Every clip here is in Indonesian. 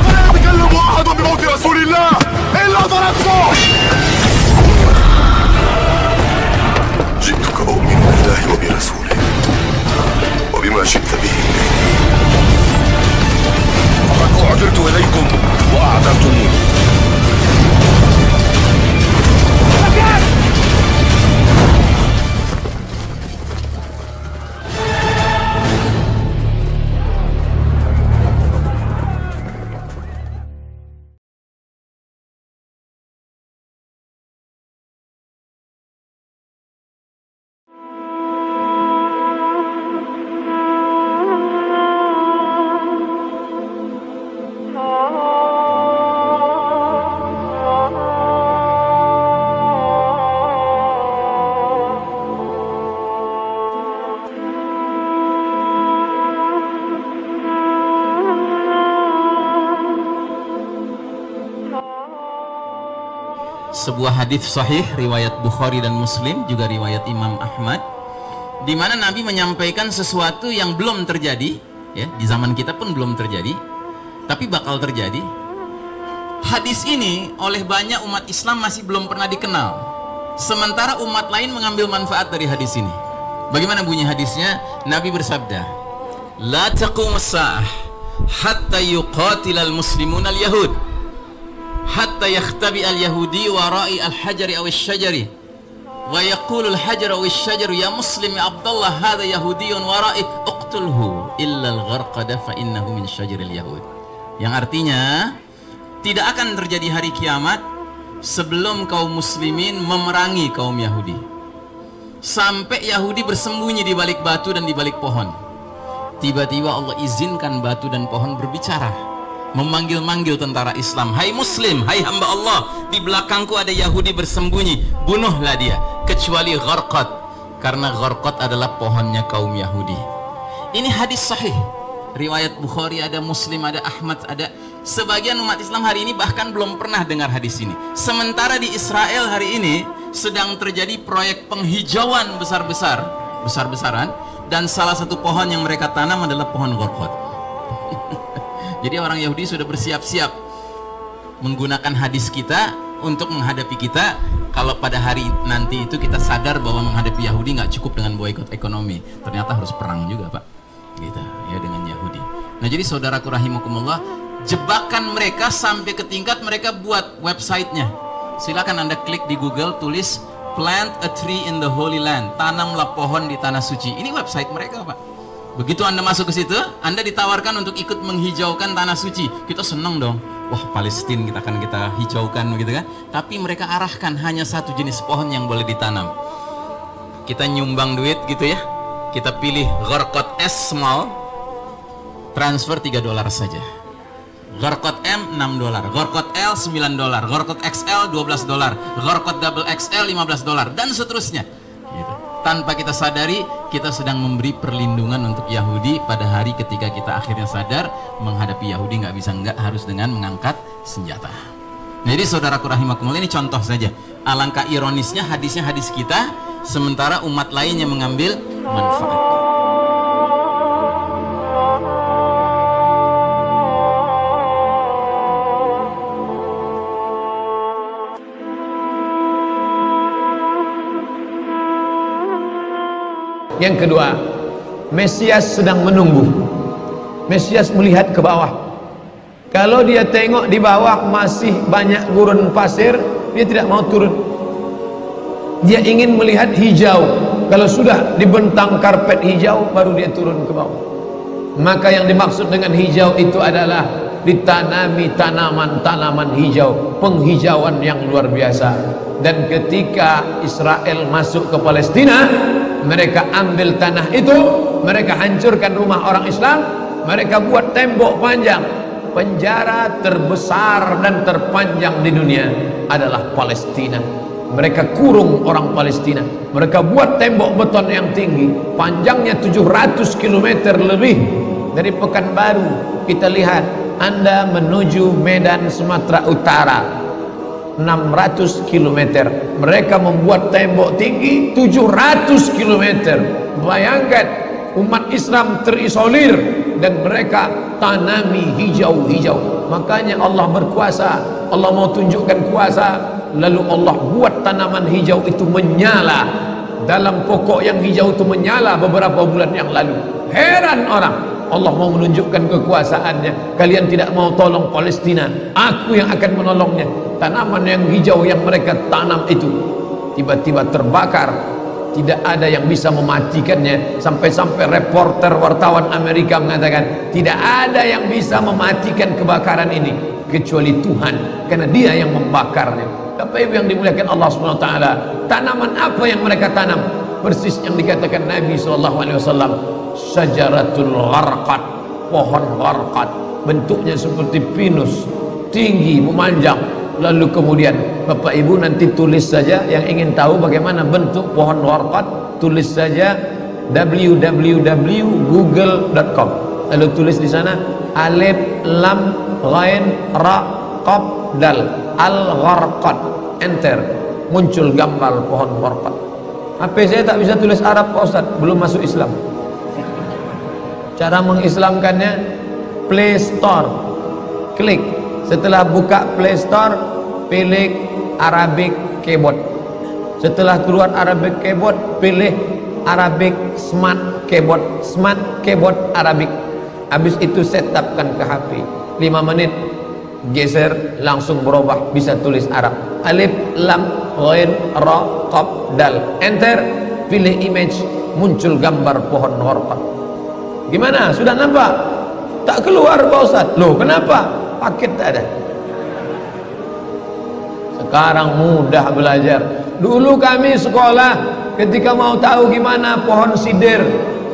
لا يتكلم أحد بموت رسول الله إلا ضربته. جئتك أؤمن بالله وبرسوله وبما شئت به. فقد أعذرت إليكم وأعذرتموني. Sebuah hadis sahih riwayat Bukhari dan Muslim, juga riwayat Imam Ahmad, di mana Nabi menyampaikan sesuatu yang belum terjadi, ya, di zaman kita pun belum terjadi, tapi bakal terjadi. Hadis ini oleh banyak umat Islam masih belum pernah dikenal, sementara umat lain mengambil manfaat dari hadis ini. Bagaimana bunyi hadisnya? Nabi bersabda, "La taqumus sa'ah hatta yuqatilal muslimun al-yahud hatta yakhtabi al-yahudi wara'i al-hajari aw asy-syajari wa yaqulu al-hajaru aw asy-syajaru ya muslim ya Abdullah hadha yahudiyyun wara'i uqtulhu illa al-gharqada fa innahu min syajaril yahud." Yang artinya, tidak akan terjadi hari kiamat sebelum kaum muslimin memerangi kaum Yahudi, sampai Yahudi bersembunyi di balik batu dan di balik pohon. Tiba-tiba Allah izinkan batu dan pohon berbicara, memanggil-manggil tentara Islam, "Hai muslim, hai hamba Allah, di belakangku ada Yahudi bersembunyi, bunuhlah dia, kecuali Gharqad, karena Gharqad adalah pohonnya kaum Yahudi." Ini hadis sahih, riwayat Bukhari ada, Muslim ada, Ahmad ada. Sebagian umat Islam hari ini bahkan belum pernah dengar hadis ini. Sementara di Israel hari ini sedang terjadi proyek penghijauan besar-besaran, dan salah satu pohon yang mereka tanam adalah pohon Gharqad. Jadi orang Yahudi sudah bersiap-siap menggunakan hadis kita untuk menghadapi kita. Kalau pada hari nanti itu kita sadar bahwa menghadapi Yahudi nggak cukup dengan boikot ekonomi, ternyata harus perang juga, Pak, gitu ya, dengan Yahudi. Nah, jadi saudaraku rahimakumullah, jebakan mereka sampai ke tingkat mereka buat websitenya. Silakan Anda klik di Google, tulis "Plant a tree in the Holy Land", tanamlah pohon di tanah suci. Ini website mereka, Pak. Begitu Anda masuk ke situ, Anda ditawarkan untuk ikut menghijaukan tanah suci. Kita senang dong. Wah, Palestina kita hijaukan begitu kan. Tapi mereka arahkan hanya satu jenis pohon yang boleh ditanam. Kita nyumbang duit gitu ya. Kita pilih Gharqad S small, transfer $3 saja. Gharqad M $6, Gharqad L $9, Gharqad XL $12, Gharqad double XL $15, dan seterusnya. Gitu. Tanpa kita sadari, kita sedang memberi perlindungan untuk Yahudi pada hari ketika kita akhirnya sadar menghadapi Yahudi nggak bisa, nggak harus dengan mengangkat senjata. Jadi saudaraku rahimakumullah, ini contoh saja. Alangkah ironisnya hadisnya hadis kita, sementara umat lainnya mengambil manfaat. Yang kedua, Mesias sedang menunggu. Mesias melihat ke bawah. Kalau dia tengok di bawah masih banyak gurun pasir, dia tidak mau turun. Dia ingin melihat hijau. Kalau sudah dibentang karpet hijau, baru dia turun ke bawah. Maka yang dimaksud dengan hijau itu adalah ditanami tanaman-tanaman hijau, penghijauan yang luar biasa. Dan ketika Israel masuk ke Palestina, mereka ambil tanah itu, mereka hancurkan rumah orang Islam, mereka buat tembok panjang. Penjara terbesar dan terpanjang di dunia adalah Palestina. Mereka kurung orang Palestina. Mereka buat tembok beton yang tinggi, panjangnya 700 km lebih. Dari Pekanbaru kita lihat, Anda menuju Medan Sumatera Utara 600 km. Mereka membuat tembok tinggi 700 km. Bayangkan, umat Islam terisolir dan mereka tanami hijau-hijau. Makanya Allah berkuasa, Allah mau tunjukkan kuasa, lalu Allah buat tanaman hijau itu menyala. Dalam pokok yang hijau itu menyala beberapa bulan yang lalu. Heran orang, Allah mau menunjukkan kekuasaannya. Kalian tidak mau tolong Palestina, aku yang akan menolongnya. Tanaman yang hijau yang mereka tanam itu tiba-tiba terbakar, tidak ada yang bisa mematikannya. Sampai-sampai reporter wartawan Amerika mengatakan tidak ada yang bisa mematikan kebakaran ini kecuali Tuhan, karena Dia yang membakarnya. Bapak Ibu yang dimuliakan Allah Subhanahu wa taala, tanaman apa yang mereka tanam? Persis yang dikatakan Nabi SAW, syajaratul gharqad, pohon gharqad, bentuknya seperti pinus, tinggi, memanjang. Lalu kemudian Bapak Ibu nanti tulis saja, yang ingin tahu bagaimana bentuk pohon gharqad, tulis saja www.google.com. lalu tulis di sana alif lam ghain ra qaf dal al-gharqad, enter, muncul gambar pohon gharqad. HP saya tak bisa tulis Arab Pak Ustaz, belum masuk Islam. Cara mengislamkannya, Play Store, klik, setelah buka Play Store pilih Arabic Keyboard, setelah keluar Arabic Keyboard pilih Arabic Smart Keyboard, Smart Keyboard Arabic. Habis itu setupkan ke HP 5 menit, geser, langsung berubah, bisa tulis Arab, alif lam ghain ra qaf dal, enter, pilih image, muncul gambar pohon gharqad. Gimana, sudah nampak? Tak keluar Pak Ustaz. Loh kenapa? Paket tak ada. Sekarang mudah belajar. Dulu kami sekolah ketika mau tahu gimana pohon sidir,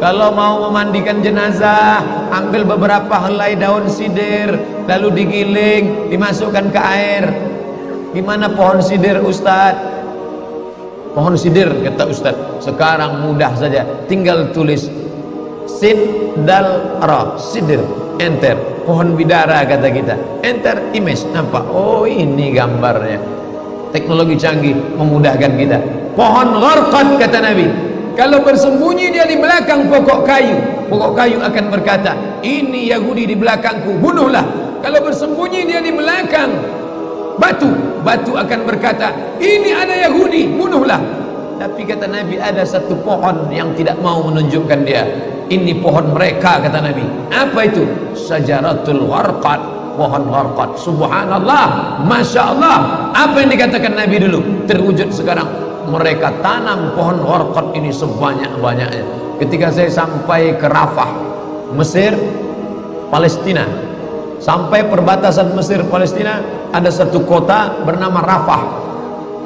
kalau mau memandikan jenazah, ambil beberapa helai daun sidir, lalu digiling, dimasukkan ke air. Gimana pohon sidir Ustaz? Pohon sidir kata Ustaz. Sekarang mudah saja, tinggal tulis sin dal ra, sidir, enter, pohon bidara kata kita, enter, image, nampak, oh ini gambarnya. Teknologi canggih memudahkan kita. Pohon gharqad kata Nabi, kalau bersembunyi dia di belakang pokok kayu akan berkata, ini Yahudi di belakangku, bunuhlah. Kalau bersembunyi dia di belakang batu akan berkata, ini ada Yahudi, bunuhlah. Tapi kata Nabi, ada satu pohon yang tidak mau menunjukkan dia. Ini pohon mereka kata Nabi. Apa itu? Syajaratul gharqad, pohon gharqad. Subhanallah, Masya Allah. Apa yang dikatakan Nabi dulu terwujud sekarang. Mereka tanam pohon gharqad ini sebanyak-banyaknya. Ketika saya sampai ke Rafah, Mesir, Palestina, sampai perbatasan Mesir Palestina, ada satu kota bernama Rafah.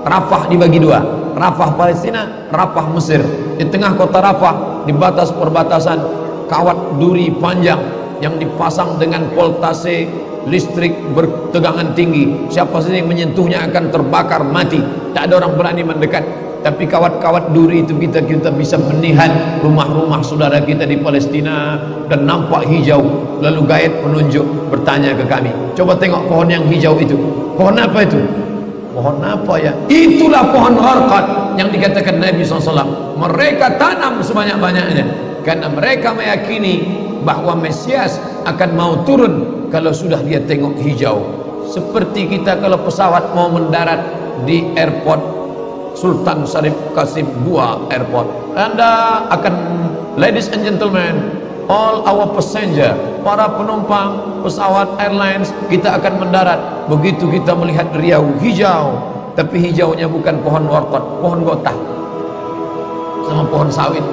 Rafah dibagi dua, Rafah Palestina, Rafah Mesir. Di tengah kota Rafah, di batas perbatasan, kawat duri panjang yang dipasang dengan voltase listrik bertegangan tinggi. Siapa saja yang menyentuhnya akan terbakar mati. Tak ada orang berani mendekat. Tapi kawat-kawat duri itu kita bisa melihat rumah-rumah saudara kita di Palestina dan nampak hijau. Lalu gaib menunjuk, bertanya ke kami, coba tengok pohon yang hijau itu. Pohon apa itu? Pohon apa ya? Itulah pohon gharqad yang dikatakan Nabi SAW. Mereka tanam sebanyak-banyaknya karena mereka meyakini bahwa Mesias akan mau turun kalau sudah dia tengok hijau. Seperti kita kalau pesawat mau mendarat di airport Sultan Syarif Qasim II airport, Anda akan, ladies and gentlemen, all our passenger, para penumpang pesawat airlines, kita akan mendarat. Begitu kita melihat riau hijau, tapi hijaunya bukan pohon gharqad, pohon gotah sama pohon sawit.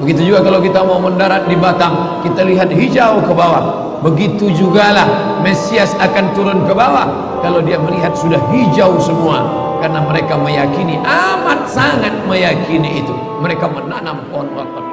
Begitu juga kalau kita mau mendarat di Batam, kita lihat hijau ke bawah. Begitu jugalah Mesias akan turun ke bawah kalau dia melihat sudah hijau semua, karena mereka meyakini, amat sangat meyakini itu. Mereka menanam pohon gharqad.